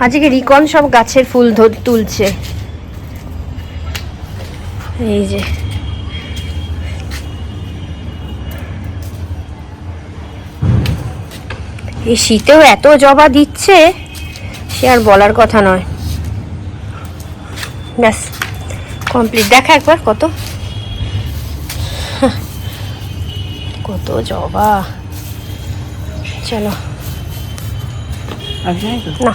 আজকে রিকন সব গাছের ফুল তুলছে। এই যে এই শীতেও এত জবা দিচ্ছে সে আর বলার কথা নয়। ব্যাস কমপ্লিট। দেখা একবার কত কত জবা। চলো না।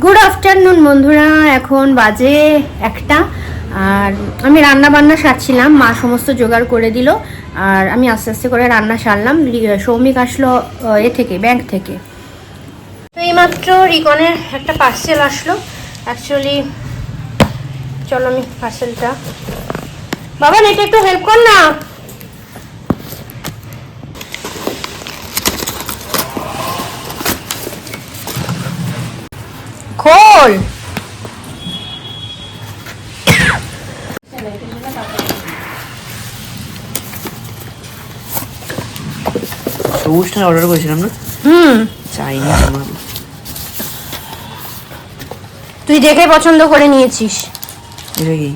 গুড আফটারনুন বন্ধুরা, এখন বাজে 1টা আর আমি রান্না বান্না সারছিলাম। মা সমস্ত জোগাড় করে দিল আর আমি আস্তে আস্তে করে রান্না সারলাম। সৌমিক আসলো থেকে ব্যাংক থেকে। তো এইমাত্র রিকনের একটা পার্সেল আসলো। অ্যাকচুয়ালি চলো আমি পার্সেলটা, বাবা এটা একটু হেল্প কর না। খোল। সবুজটা অর্ডার করেছিলাম না? চাইনি। তুই দেখে পছন্দ করে নিয়েছিস। এটা কি?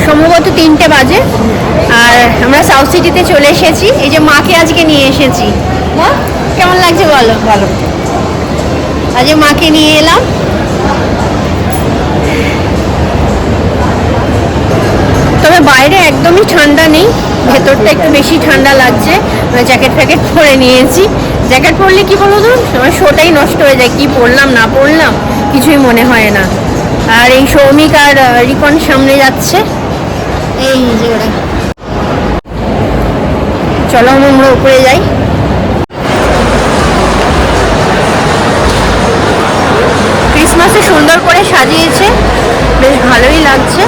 সম্ভবত 3টে বাজে আর আমরা সাউথ সিটিতে চলে এসেছি। এই যে মাকে আজকে নিয়ে এসেছি। মা কেমন লাগছে বলো? ভালো। আজকে মাকে নিয়ে এলাম। তবে বাইরে একদমই ঠান্ডা নেই, ভেতরটা একটু বেশি ঠান্ডা লাগছে। জ্যাকেট ফ্যাকেট পরে নিয়েছি। জ্যাকেট পরলে কি বলো তো, আমার শোটাই নষ্ট হয়ে যায়। কি পরলাম না পরলাম কিছুই মনে হয় না। আর এই সৌমিক আর রিকন সামনে যাচ্ছে। এই যে ওরা, চলো আমরা উপরে যাই। ক্রিসমাসে সুন্দর করে সাজিয়েছে, বেশ ভালোই লাগছে।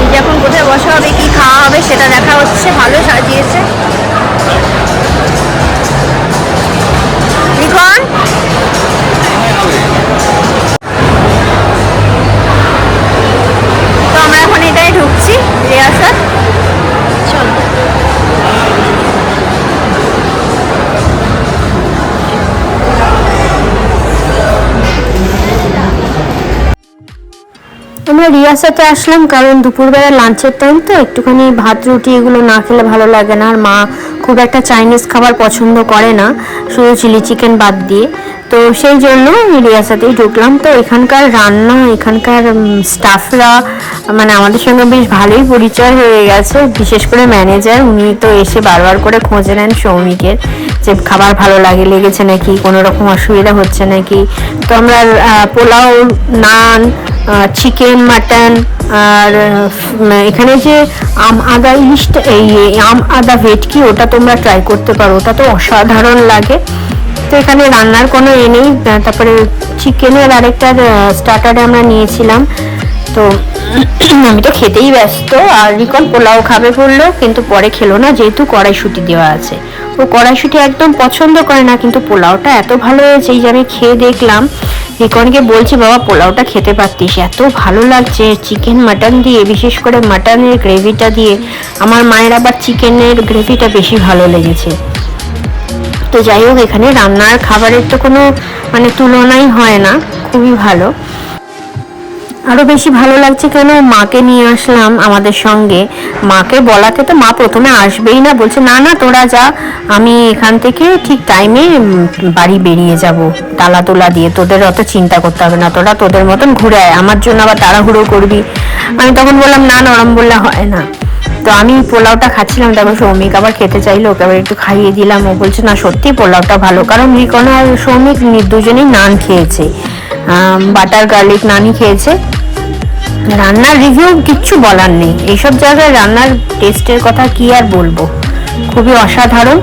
এই যখন কোথায় বসা হবে, কি খাওয়া হবে সেটা দেখা হচ্ছে। ভালো সাজিয়েছে। রিকন তো আমরা এখন এটাই ঢুকছি রিয়াসাত। চল আমরা রিয়াসাতে আসলাম কারণ দুপুরবেলা লাঞ্চের টাইম তো একটুখানি ভাত রুটি এগুলো না খেলে ভালো লাগে না। আর মা খুব একটা চাইনিজ খাবার পছন্দ করে না, শুধু চিলি চিকেন বাদ দিয়ে। তো সেই জন্য রিয়াসাতেই ঢুকলাম। তো এখানকার রান্না, এখানকার স্টাফরা মানে আমাদের সঙ্গে বেশ ভালোই পরিচয় হয়ে গেছে। বিশেষ করে ম্যানেজার, উনি তো এসে বারবার করে খোঁজ নেন সৌমিকের যে খাবার ভালো লেগেছে নাকি, কোনো রকম অসুবিধা হচ্ছে নাকি। তো আমরা পোলাও, নান, চিকেন, মাটন আর এখানে যে আম আদা ইলিশটা, এই আম আদা ভেটকি, ওটা তোমরা ট্রাই করতে পারো, ওটা তো অসাধারণ লাগে। তো এখানে রান্নার কোনো নেই। তারপরে চিকেনের আরেকটা স্টার্টারে আমরা নিয়েছিলাম। তো আমি তো খেতেই ব্যস্ত। আর রিকন পোলাও খাবে বললো, কিন্তু পরে খেলো না যেহেতু কড়াইশুঁটি দেওয়া আছে। ও কড়াইশুঁটি একদম পছন্দ করে না, কিন্তু পোলাওটা এত ভালো হয়েছে এই যে আমি খেয়ে দেখলাম। রিকনকে বলছি বাবা পোলাওটা খেতে পারতিস, এত ভালো লাগছে চিকেন মাটন দিয়ে, বিশেষ করে মাটনের গ্রেভিটা দিয়ে। আমার মায়ের আবার চিকেনের গ্রেভিটা বেশি ভালো লেগেছে। তো যাই হোক, এখানে রান্নার খাবারের তো কোনো মানে তুলনাই হয় না, খুবই ভালো। আরও বেশি ভালো লাগছে কেন, মাকে নিয়ে আসলাম আমাদের সঙ্গে। মাকে বলাতে তো মা প্রথমে আসবেই না, বলছে না না তোরা যা, আমি এখান থেকে ঠিক টাইমে বাড়ি বেরিয়ে যাব তালা তোলা দিয়ে, তোদের অত চিন্তা করতে হবে না, তোরা তোদের মতন ঘুরে আয়, আমার জন্য আবার তাড়াহুড়ো করবি। আমি তখন বললাম না নরম বললে হয় না। তো আমি পোলাওটা খাচ্ছিলাম, তারপর সৌমিক আবার খেতে চাইলো, ওকে আবার একটু খাইয়ে দিলাম। ও বলছে না সত্যি পোলাওটা ভালো, কারণ রিকন আর সৌমিক দুজনেই নান খেয়েছে, বাটার গার্লিক নানই খেয়েছে। রান্নার রিভিউ কিচ্ছু বলার নেই, এইসব জায়গায় রান্নার টেস্টের কথা কি আর বলবো, খুবই অসাধারণ।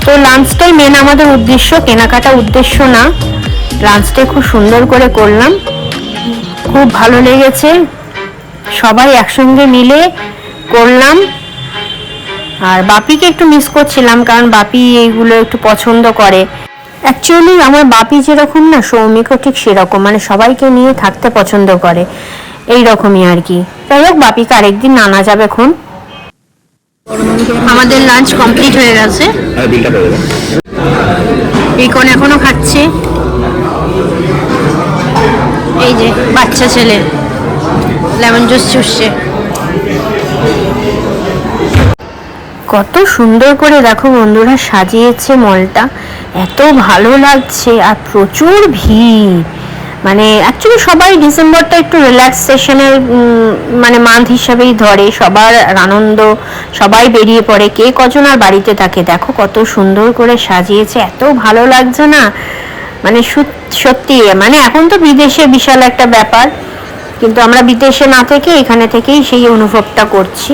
তো তো লাঞ্চটাই মেন আমাদের উদ্দেশ্য, কেনাকাটা উদ্দেশ্য না। লাঞ্চটাই খুব সুন্দর করে করলাম, খুব ভালো লেগেছে, সবাই একসঙ্গে মিলে করলাম। আর বাপিকে একটু মিস করছিলাম, কারণ বাপি এইগুলো একটু পছন্দ করে। অ্যাকচুয়ালি আমার বাপি যেরকম না, সৌমিকও ঠিক সেরকম, মানে সবাইকে নিয়ে থাকতে পছন্দ করে, এই রকমই আর কি। যাই হোক, বাপিকে আরেকদিন আনা যাবে এখন। আমাদের লাঞ্চ কমপ্লিট হয়ে গেছে, রিকন এখনো খাচ্ছে। এই যে বাচ্চা ছেলে লেমন জুস চুষছে। কত সুন্দর করে দেখো বন্ধুরা সাজিয়েছে মলটা, এত ভালো লাগছে। আর প্রচুর ভিড়, মানে অ্যাকচুয়ালি সবাই ডিসেম্বরটা একটু রিল্যাক্সেশনের মানে মান্থ হিসাবেই ধরে, সবার আনন্দ, সবাই বেরিয়ে পড়ে, কে কজন আর বাড়িতে থাকে। দেখো কত সুন্দর করে সাজিয়েছে, এত ভালো লাগছে না, মানে সত্যি। মানে এখন তো বিদেশে বিশাল একটা ব্যাপার, কিন্তু আমরা বিদেশে না থেকে এখানে থেকেই সেই অনুভবটা করছি।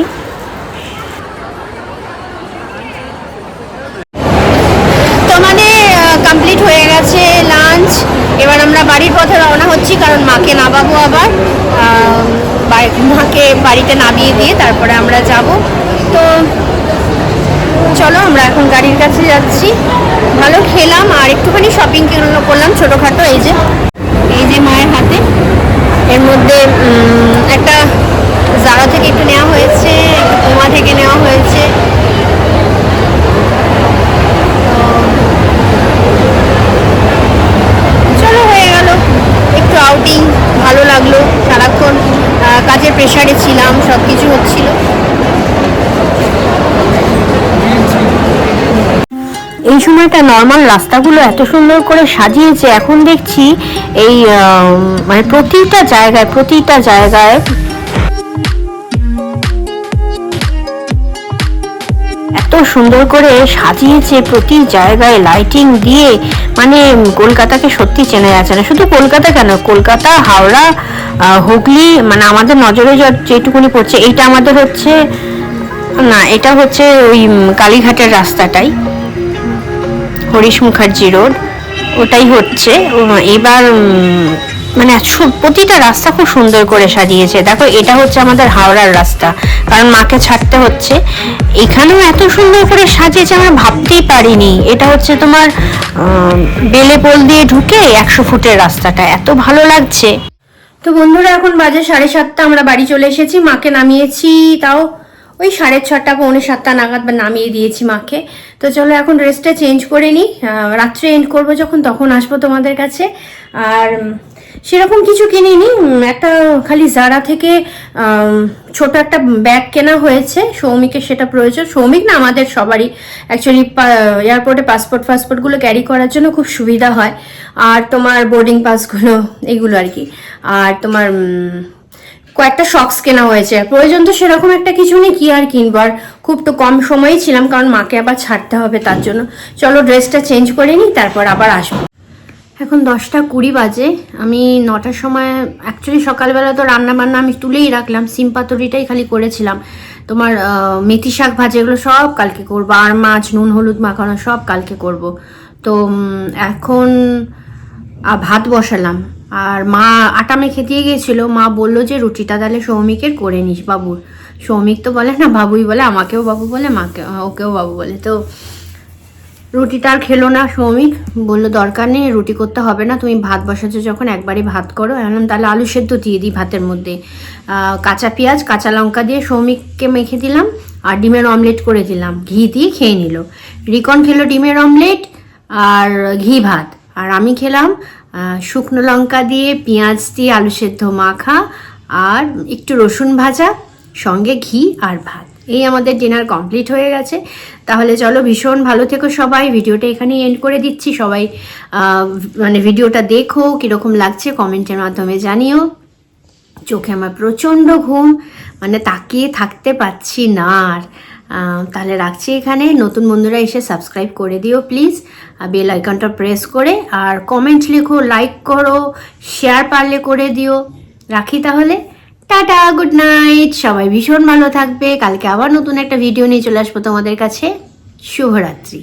কমপ্লিট হয়ে গেছে লাঞ্চ, এবার আমরা বাড়ির পথে রওনা হচ্ছি, কারণ মাকে নামাবো আবার, মাকে বাড়িতে নামিয়ে দিয়ে তারপরে আমরা যাব। তো চলো আমরা এখন গাড়ির কাছে যাচ্ছি। ভালো খেলাম আর একটুখানি শপিং করলাম ছোটোখাটো। এই যে মায়ের হাতে, এর মধ্যে একটা জারা থেকে একটু নেওয়া হয়েছে, একটু পোমা থেকে নেওয়া হয়েছে। আউটিং ভালো লাগলো, সারাক্ষণ কাজের প্রেশারে ছিলাম, সব কিছু হচ্ছিল। এই সময়টা নর্মাল রাস্তাগুলো এত সুন্দর করে সাজিয়েছে, এখন দেখছি এই মানে প্রতিটা জায়গায় এত সুন্দর করে সাজিয়েছে, প্রতি জায়গায় লাইটিং দিয়ে, মানে কলকাতাকে সত্যি চেনা যাচ্ছে না। শুধু কলকাতা কেন, কলকাতা, হাওড়া, হুগলি, মানে আমাদের নজরে যেটুকুনি পড়ছে, এইটা আমাদের হচ্ছে না, এটা হচ্ছে ওই কালীঘাটের রাস্তাটাই, হরিশ মুখার্জি রোড, ওটাই হচ্ছে। এবার মানে প্রতিটা রাস্তা খুব সুন্দর করে সাজিয়েছে। দেখো এটা হচ্ছে আমাদের হাওড়ার রাস্তা, কারণ মাকে ছাড়তে হচ্ছে। এখানেও এত সুন্দর করে সাজিয়েছে, আমরা ভাবতেই পারিনি। এটা হচ্ছে তোমার বেলেপোল দিয়ে ঢুকে 100 ফুটের রাস্তাটা, এত ভালো লাগছে। তো বন্ধুরা এখন বাজে 7:30, আমরা বাড়ি চলে এসেছি। মাকে নামিয়েছি তাও ওই 6:30 পৌনে 7 নাগাদ নামিয়ে দিয়েছি মাকে। তো চলো এখন ড্রেসটা চেঞ্জ করে নিই, রাত্রে এন্ড করবো যখন, তখন আসবো তোমাদের কাছে। আর সেরকম কিছু কিনিনি, একটা খালি জারা থেকে ছোট একটা ব্যাগ কেনা হয়েছে, সৌমিকের সেটা প্রয়োজন। সৌমিক না, আমাদের সবারই অ্যাকচুয়ালি এয়ারপোর্টে পাসপোর্টগুলো ক্যারি করার জন্য খুব সুবিধা হয়। আর তোমার বোর্ডিং পাসগুলো, এগুলো আর কি। আর তোমার কয়েকটা শক্স কেনা হয়েছে, প্রয়োজন তো সেরকম একটা কিছু নেই, কি আর কিনবো। আর খুব তো কম সময়ই ছিলাম, কারণ মাকে আবার ছাড়তে হবে, তার জন্য। চলো ড্রেসটা চেঞ্জ করে নিই, তারপর আবার আসবো। এখন 10:20 বাজে। আমি 9টার সময়, অ্যাকচুয়ালি সকালবেলা তো রান্না বান্না আমি তুলেই রাখলাম, সিম পাতুরিটাই খালি করেছিলাম। তোমার মেথি শাক ভাজা, এগুলো সব কালকে করবো, আর মাছ নুন হলুদ মাখানো সব কালকে করব। তো এখন ভাত বসালাম। আর মা আটা মেখে দিয়ে গেছিলো, মা বললো যে রুটিটা তাহলে সৌমিকের করে নিস, বাবুর। সৌমিক তো বলে না, বাবুই বলে, আমাকেও বাবু বলে, মাকে ওকেও বাবু বলে। তো রুটিটা আর খেলো না সৌমিক, বললো দরকার নেই, রুটি করতে হবে না, তুমি ভাত বসাচ্ছো যখন একবারই ভাত করো। এখন তাহলে আলু সেদ্ধ দিয়ে দিই ভাতের মধ্যে, কাঁচা পেঁয়াজ কাঁচা লঙ্কা দিয়ে সৌমিককে মেখে দিলাম, আর ডিমের অমলেট করে দিলাম, ঘি দিয়ে খেয়ে নিল। রিকন খেলো ডিমের অমলেট আর ঘি ভাত, আর আমি খেলাম শুকনো লঙ্কা দিয়ে পেঁয়াজ দিয়ে আলু সেদ্ধ মাখা আর একটু রসুন ভাজা, সঙ্গে ঘি আর ভাত। এই আমাদের ডিনার কমপ্লিট হয়ে গেছে। তাহলে চলো, ভীষণ ভালো থেকো সবাই। ভিডিওটা এখানেই এন্ড করে দিচ্ছি। সবাই মানে ভিডিওটা দেখো, কীরকম লাগছে কমেন্টের মাধ্যমে জানিও। চোখে আমার প্রচণ্ড ঘুম, মানে তাকিয়ে থাকতে পারছি না আর। তাহলে রাখছি এখানে। নতুন বন্ধুরা এসে সাবস্ক্রাইব করে দিও প্লিজ, বেল আইকনটা প্রেস করে, আর কমেন্ট লেখো, লাইক করো, শেয়ার পারলে করে দিও। রাখি তাহলে, টাটা, গুড নাইট। সবাই ভীষণ ভালো থাকবে। কালকে আবার নতুন একটা ভিডিও নিয়ে চলে আসবো তোমাদের কাছে। শুভরাত্রি।